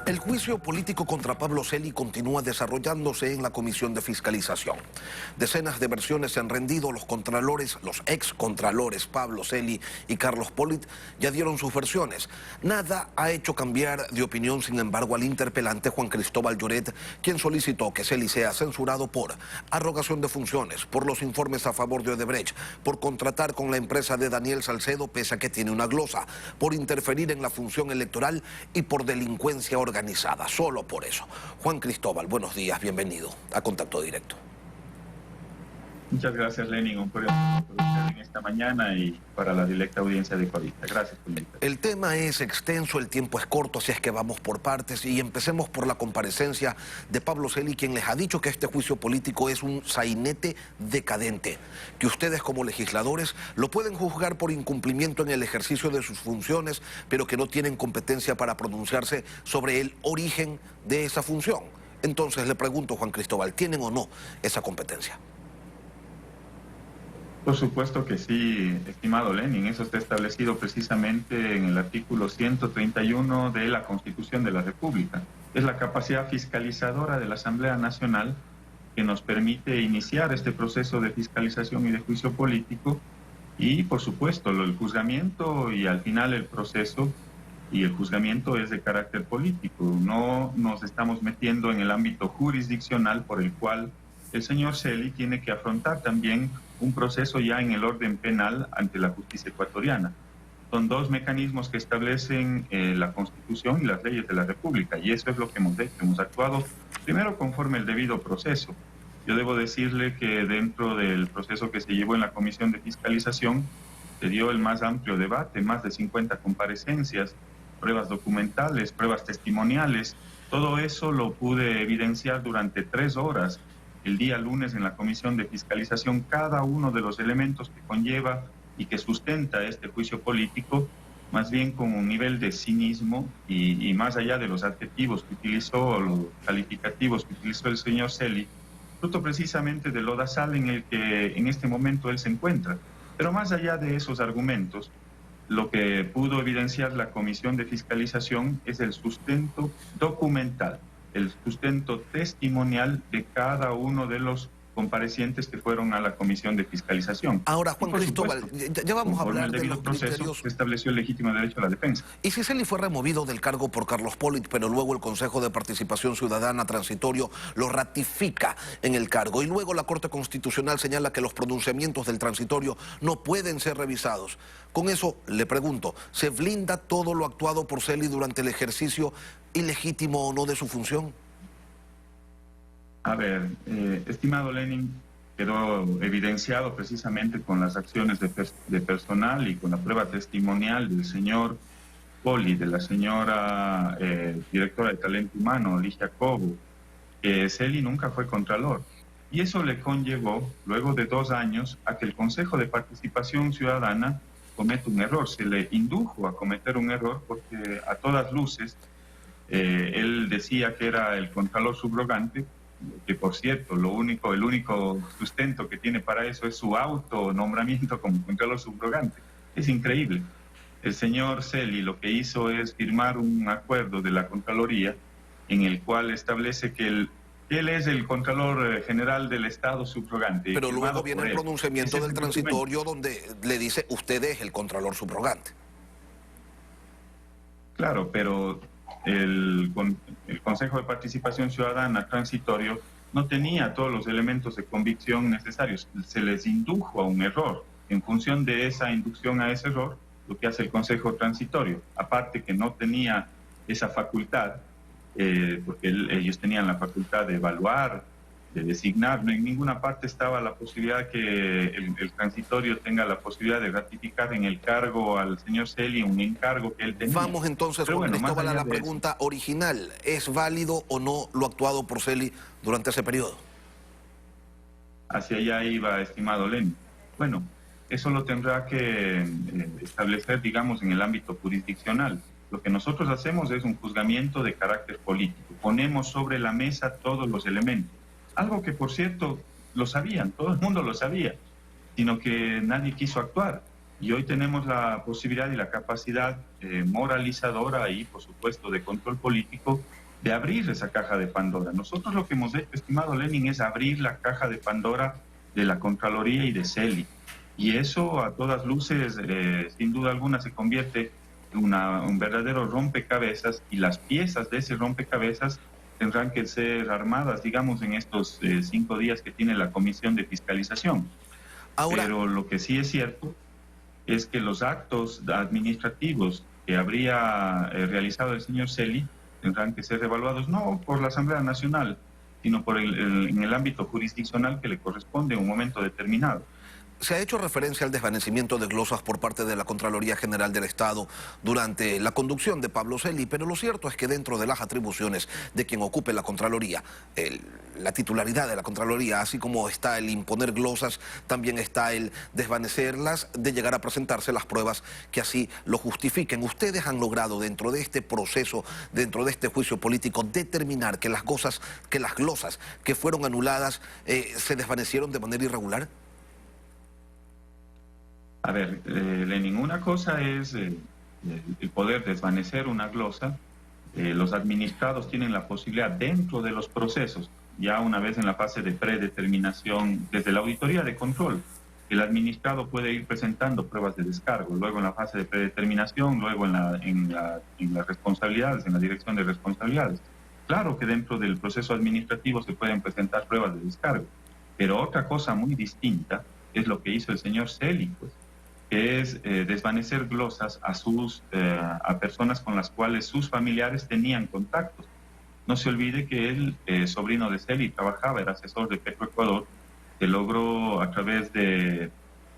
El juicio político contra Pablo Celi continúa desarrollándose en la Comisión de Fiscalización. Decenas de versiones se han rendido. Los contralores, los excontralores Pablo Celi y Carlos Polit ya dieron sus versiones. Nada ha hecho cambiar de opinión, sin embargo, al interpelante Juan Cristóbal Lloret, quien solicitó que Celi sea censurado por arrogación de funciones, por los informes a favor de Odebrecht, por contratar con la empresa de Daniel Salcedo pese a que tiene una glosa, por interferir en la función electoral y por delincuencia organizada. Solo por eso. Juan Cristóbal, buenos días, bienvenido a Contacto Directo. Muchas gracias, Lenin, por estar en esta mañana y para la directa audiencia de Corita. Gracias por invitar. El tema es extenso, el tiempo es corto, así es que vamos por partes y empecemos por la comparecencia de Pablo Celi, quien les ha dicho que este juicio político es un sainete decadente, que ustedes como legisladores lo pueden juzgar por incumplimiento en el ejercicio de sus funciones, pero que no tienen competencia para pronunciarse sobre el origen de esa función. Entonces le pregunto, Juan Cristóbal, ¿tienen o no esa competencia? Por supuesto que sí, estimado Lenin. Eso está establecido precisamente en el artículo 131 de la Constitución de la República. Es la capacidad fiscalizadora de la Asamblea Nacional que nos permite iniciar este proceso de fiscalización y de juicio político y, por supuesto, el juzgamiento y al final el proceso y el juzgamiento es de carácter político. No nos estamos metiendo en el ámbito jurisdiccional por el cual el señor Celi tiene que afrontar también un proceso ya en el orden penal ante la justicia ecuatoriana. Son dos mecanismos que establecen la Constitución y las leyes de la República, y eso es lo que hemos hecho. Hemos actuado primero conforme el debido proceso. Yo debo decirle que dentro del proceso que se llevó en la Comisión de Fiscalización se dio el más amplio debate, más de 50 comparecencias, pruebas documentales, pruebas testimoniales. Todo eso lo pude evidenciar durante 3 horas el día lunes en la Comisión de Fiscalización, cada uno de los elementos que conlleva y que sustenta este juicio político, más bien con un nivel de cinismo y más allá de los adjetivos que utilizó, o los calificativos que utilizó el señor Celi, fruto precisamente del lodazal en el que en este momento él se encuentra. Pero más allá de esos argumentos, lo que pudo evidenciar la Comisión de Fiscalización es el sustento documental, el sustento testimonial de cada uno de los comparecientes que fueron a la Comisión de Fiscalización. Ahora, Juan Cristóbal, ya vamos a hablar de los criterios. Se estableció el legítimo derecho a la defensa. Y si Celi fue removido del cargo por Carlos Polit, pero luego el Consejo de Participación Ciudadana transitorio lo ratifica en el cargo, y luego la Corte Constitucional señala que los pronunciamientos del transitorio no pueden ser revisados. Con eso le pregunto, ¿se blinda todo lo actuado por Celi durante el ejercicio ilegítimo o no de su función? A ver, estimado Lenin, quedó evidenciado precisamente con las acciones de personal y con la prueba testimonial del señor Poli, de la señora directora de Talento Humano, Ligia Cobo, que Celi nunca fue contralor. Y eso le conllevó, luego de 2 años, a que el Consejo de Participación Ciudadana cometa un error. Se le indujo a cometer un error porque a todas luces él decía que era el contralor subrogante, que por cierto, el único sustento que tiene para eso es su autonombramiento como contralor subrogante. Es increíble. El señor Celi lo que hizo es firmar un acuerdo de la Contraloría en el cual establece que él es el Contralor General del Estado subrogante. Pero luego viene el pronunciamiento del transitorio donde le dice, usted es el Contralor subrogante. Claro, pero el Consejo de Participación Ciudadana transitorio no tenía todos los elementos de convicción necesarios. Se les indujo a un error. En función de esa inducción a ese error, lo que hace el Consejo transitorio, aparte que no tenía esa facultad, porque ellos tenían la facultad de evaluar, de designar, no en ninguna parte estaba la posibilidad que el transitorio tenga la posibilidad de ratificar en el cargo al señor Celi un encargo que él tenía. Vamos entonces, Juan Cristóbal, a la pregunta original. ¿Es válido o no lo actuado por Celi durante ese periodo? Hacia allá iba, estimado Lenin. Bueno, eso lo tendrá que establecer, digamos, en el ámbito jurisdiccional. Lo que nosotros hacemos es un juzgamiento de carácter político. Ponemos sobre la mesa todos los elementos. Algo que, por cierto, lo sabían, todo el mundo lo sabía, sino que nadie quiso actuar. Y hoy tenemos la posibilidad y la capacidad moralizadora y, por supuesto, de control político de abrir esa caja de Pandora. Nosotros lo que hemos hecho, estimado Lenin, es abrir la caja de Pandora de la Contraloría y de Celi. Y eso, a todas luces, sin duda alguna, se convierte en un verdadero rompecabezas, y las piezas de ese rompecabezas tendrán que ser armadas, digamos, en estos 5 días que tiene la Comisión de Fiscalización. Ahora, pero lo que sí es cierto es que los actos administrativos que habría realizado el señor Celi tendrán que ser evaluados no por la Asamblea Nacional, sino por en el ámbito jurisdiccional que le corresponde en un momento determinado. Se ha hecho referencia al desvanecimiento de glosas por parte de la Contraloría General del Estado durante la conducción de Pablo Celi, pero lo cierto es que dentro de las atribuciones de quien ocupe la Contraloría, la titularidad de la Contraloría, así como está el imponer glosas, también está el desvanecerlas, de llegar a presentarse las pruebas que así lo justifiquen. Ustedes han logrado dentro de este proceso, dentro de este juicio político, determinar que las glosas que fueron anuladas se desvanecieron de manera irregular. A ver, Lenin, una cosa es el poder desvanecer una glosa. Los administrados tienen la posibilidad dentro de los procesos, ya una vez en la fase de predeterminación, desde la auditoría de control, el administrado puede ir presentando pruebas de descargo, luego en la fase de predeterminación, luego en las responsabilidades, en la dirección de responsabilidades. Claro que dentro del proceso administrativo se pueden presentar pruebas de descargo, pero otra cosa muy distinta es lo que hizo el señor Celi, pues, que es desvanecer glosas a personas con las cuales sus familiares tenían contactos. No se olvide que él, sobrino de Celi, trabajaba, era asesor de Petroecuador, que logró a través de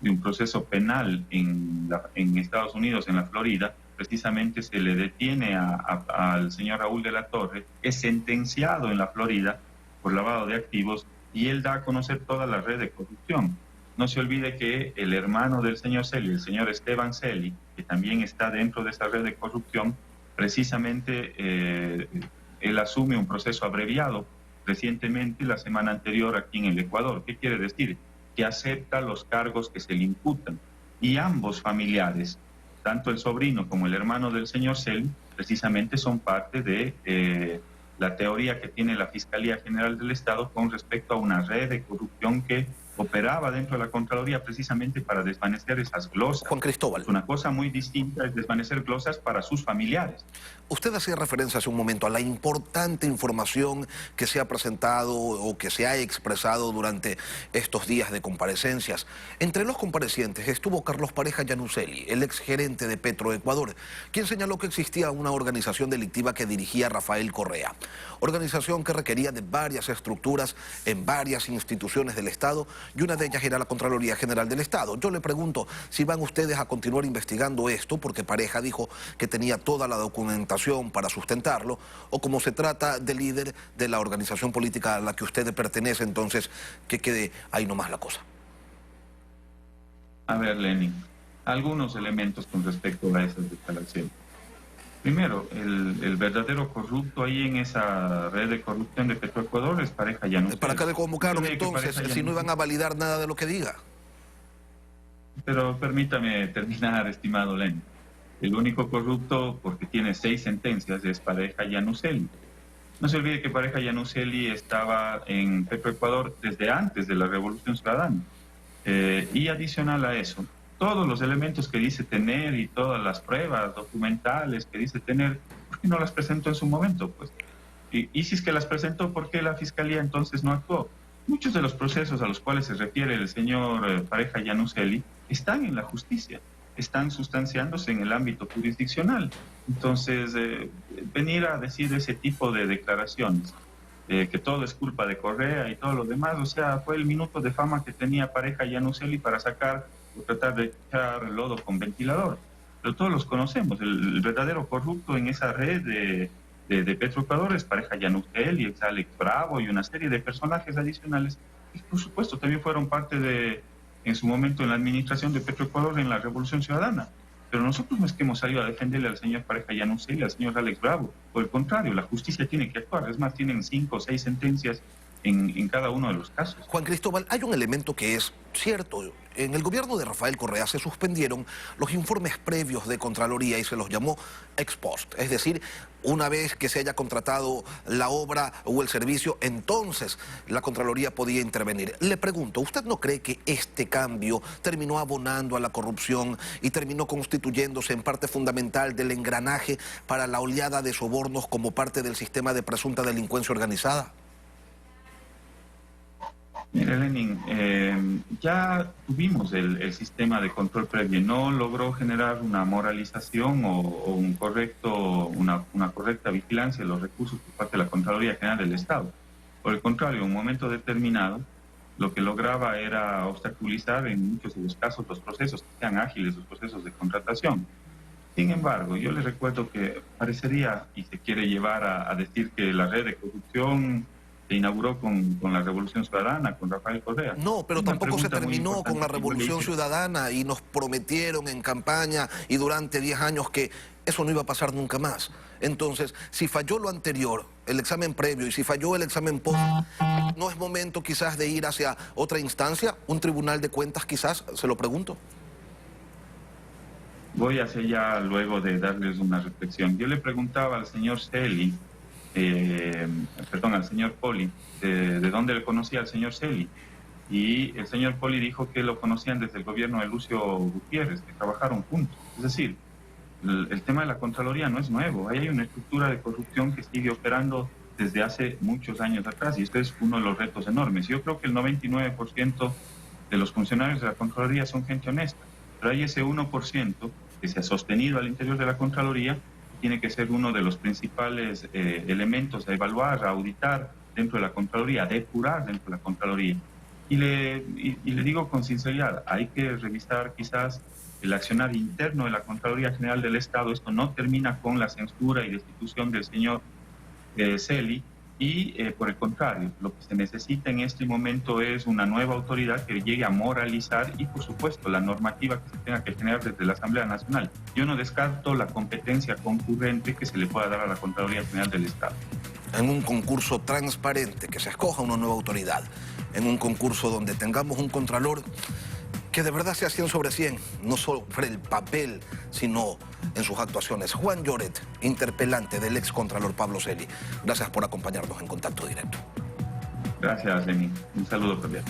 un proceso penal en Estados Unidos, en la Florida, precisamente se le detiene al señor Raúl de la Torre, es sentenciado en la Florida por lavado de activos, y él da a conocer toda la red de corrupción. No se olvide que el hermano del señor Celi, el señor Esteban Celi, que también está dentro de esa red de corrupción, precisamente él asume un proceso abreviado recientemente, la semana anterior, aquí en el Ecuador. ¿Qué quiere decir? Que acepta los cargos que se le imputan. Y ambos familiares, tanto el sobrino como el hermano del señor Celi, precisamente son parte de la teoría que tiene la Fiscalía General del Estado con respecto a una red de corrupción que operaba dentro de la Contraloría precisamente para desvanecer esas glosas. Juan Cristóbal. Una cosa muy distinta es desvanecer glosas para sus familiares. Usted hacía referencia hace un momento a la importante información que se ha presentado o que se ha expresado durante estos días de comparecencias. Entre los comparecientes estuvo Carlos Pareja Yanuseli, el exgerente de Petroecuador, quien señaló que existía una organización delictiva que dirigía Rafael Correa. Organización que requería de varias estructuras en varias instituciones del Estado, y una de ellas era la Contraloría General del Estado. Yo le pregunto si van ustedes a continuar investigando esto, porque Pareja dijo que tenía toda la documentación para sustentarlo, o como se trata del líder de la organización política a la que usted pertenece, entonces que quede ahí nomás la cosa. A ver, Lenin, algunos elementos con respecto a esas declaraciones. Primero, el verdadero corrupto ahí en esa red de corrupción de Petroecuador es Pareja Yanuseli. ¿Para qué le convocaron entonces si no iban a validar nada de lo que diga? Pero permítame terminar, estimado Lenin. El único corrupto, porque tiene 6 sentencias, es Pareja Yanuseli. No se olvide que Pareja Yanuseli estaba en Petroecuador desde antes de la Revolución Ciudadana. Y adicional a eso, todos los elementos que dice tener y todas las pruebas documentales que dice tener, ¿por qué no las presentó en su momento? Pues, y si es que las presentó, ¿por qué la Fiscalía entonces no actuó? Muchos de los procesos a los cuales se refiere el señor Pareja Yanuseli están en la justicia, están sustanciándose en el ámbito jurisdiccional. Entonces, venir a decir ese tipo de declaraciones, que todo es culpa de Correa y todo lo demás, o sea, fue el minuto de fama que tenía Pareja Yanuseli para sacar o tratar de echar lodo con ventilador. Pero todos los conocemos, el verdadero corrupto en esa red de Petroecuador es Pareja Yanuseli, es Alex Bravo y una serie de personajes adicionales que por supuesto también fueron parte en su momento en la administración de Petroecuador en la Revolución Ciudadana. Pero nosotros no es que hemos salido a defenderle al señor Pareja Yanuseli, al señor Alex Bravo. Por el contrario, la justicia tiene que actuar. Es más, tienen 5 o 6 sentencias en cada uno de los casos. Juan Cristóbal, hay un elemento que es cierto. En el gobierno de Rafael Correa se suspendieron los informes previos de Contraloría y se los llamó ex post. Es decir, una vez que se haya contratado la obra o el servicio, entonces la Contraloría podía intervenir. Le pregunto, ¿usted no cree que este cambio terminó abonando a la corrupción y terminó constituyéndose en parte fundamental del engranaje para la oleada de sobornos como parte del sistema de presunta delincuencia organizada? Mire, Lenin, ya tuvimos el sistema de control previo. No logró generar una moralización o una correcta vigilancia de los recursos por parte de la Contraloría General del Estado. Por el contrario, en un momento determinado, lo que lograba era obstaculizar en muchos de los casos los procesos, que sean ágiles, los procesos de contratación. Sin embargo, yo les recuerdo que parecería, y se quiere llevar a decir que la red de corrupción se inauguró con la Revolución Ciudadana, con Rafael Correa. No, pero tampoco se terminó con la Revolución Ciudadana y nos prometieron en campaña y durante 10 años que eso no iba a pasar nunca más. Entonces, si falló lo anterior, el examen previo, y si falló el examen post, ¿no es momento quizás de ir hacia otra instancia? ¿Un tribunal de cuentas quizás? Se lo pregunto. Voy hacia allá luego de darles una reflexión. Yo le preguntaba al señor Celi, al señor Poli, de dónde le conocía al señor Celi. Y el señor Poli dijo que lo conocían desde el gobierno de Lucio Gutiérrez, que trabajaron juntos. Es decir, el tema de la Contraloría no es nuevo. Ahí hay una estructura de corrupción que sigue operando desde hace muchos años atrás, y este es uno de los retos enormes. Yo creo que el 99% de los funcionarios de la Contraloría son gente honesta, pero hay ese 1% que se ha sostenido al interior de la Contraloría, tiene que ser uno de los principales elementos a evaluar, a auditar dentro de la Contraloría, a depurar dentro de la Contraloría. Y le digo con sinceridad, hay que revisar quizás el accionar interno de la Contraloría General del Estado. Esto no termina con la censura y destitución del señor Celi, y por el contrario, lo que se necesita en este momento es una nueva autoridad que llegue a moralizar y, por supuesto, la normativa que se tenga que generar desde la Asamblea Nacional. Yo no descarto la competencia concurrente que se le pueda dar a la Contraloría General del Estado. En un concurso transparente, que se escoja una nueva autoridad, en un concurso donde tengamos un contralor que de verdad sea 100 sobre 100, no sobre el papel, sino en sus actuaciones. Juan Lloret, interpelante del ex contralor Pablo Celi, gracias por acompañarnos en Contacto Directo. Gracias, Lenín. Un saludo cordial.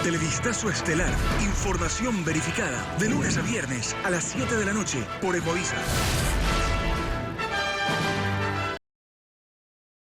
Televistazo Estelar. Información verificada. De lunes a viernes a las 7 de la noche por Ecoavisa.